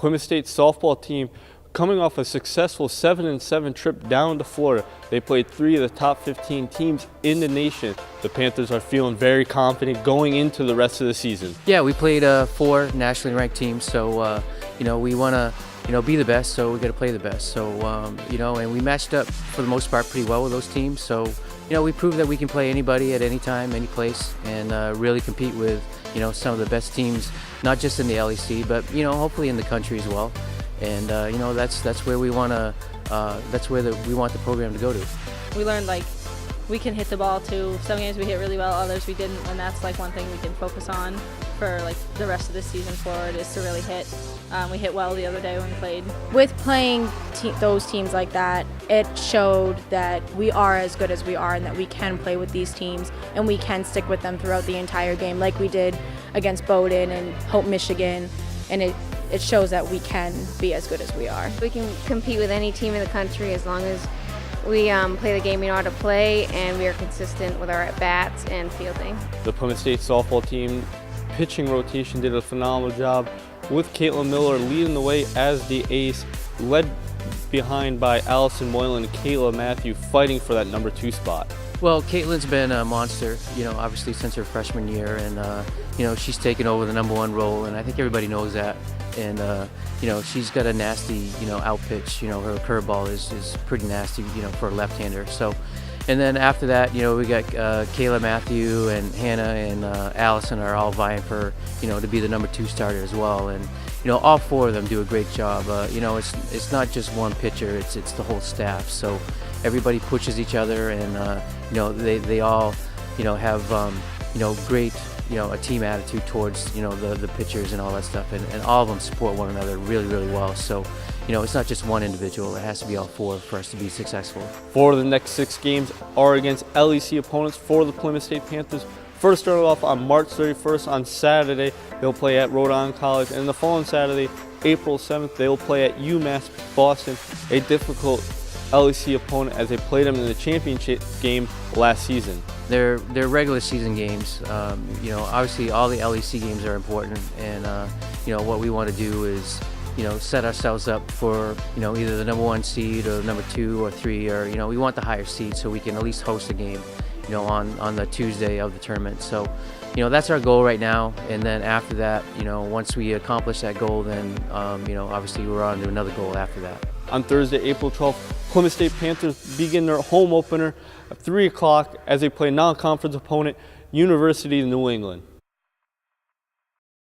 Plymouth State softball team, coming off a successful 7-7 trip down to Florida. They played 3 of the top 15 teams in the nation. The Panthers are feeling very confident going into the rest of the season. Yeah, we played 4 nationally ranked teams, so we want to be the best, so we got to play the best. So and we matched up for the most part pretty well with those teams. So we proved that we can play anybody at any time, any place, and really compete with some of the best teams, not just in the LEC, but hopefully in the country as well. And that's where we want to. That's where we want the program to go to. We learned we can hit the ball too. Some games we hit really well, others we didn't, and that's one thing we can focus on for the rest of the season forward, is to really hit. We hit well the other day when we played. With playing those teams like that, it showed that we are as good as we are and that we can play with these teams and we can stick with them throughout the entire game, like we did against Bowdoin and Hope, Michigan, and it shows that we can be as good as we are. We can compete with any team in the country as long as we play the game we know how to play and we are consistent with our at-bats and fielding. The Plymouth State softball team pitching rotation did a phenomenal job, with Caitlin Miller leading the way as the ace, led behind by Allison Moylan and Kayla Matthew fighting for that number 2 spot. Well, Caitlin's been a monster, obviously since her freshman year, and she's taken over the number 1 role, and I think everybody knows that. And she's got a nasty, out pitch. Her curveball is pretty nasty, for a left-hander. So, and then after that, we got Kayla Matthew and Hannah and Allison are all vying for, to be the number 2 starter as well. And all 4 of them do a great job. It's not just one pitcher; it's the whole staff. So everybody pushes each other, and they all have great a team attitude towards the pitchers and all that stuff, and all of them support one another really, really well. So it's not just one individual; it has to be all 4 for us to be successful. 4 of the next 6 games are against LEC opponents for the Plymouth State Panthers. First started off on March 31st on Saturday. They'll play at Rhode Island College, and the following Saturday, April 7th, they will play at UMass Boston, a difficult LEC opponent as they played them in the championship game last season. They're regular season games. Obviously all the LEC games are important, and what we want to do is set ourselves up for either the number 1 seed or the number 2 or 3, or we want the higher seed so we can at least host a game on the Tuesday of the tournament. So that's our goal right now, and then after that, once we accomplish that goal, then obviously we're on to another goal after that. On Thursday, April 12th, Plymouth State Panthers begin their home opener at 3 o'clock as they play non-conference opponent University of New England.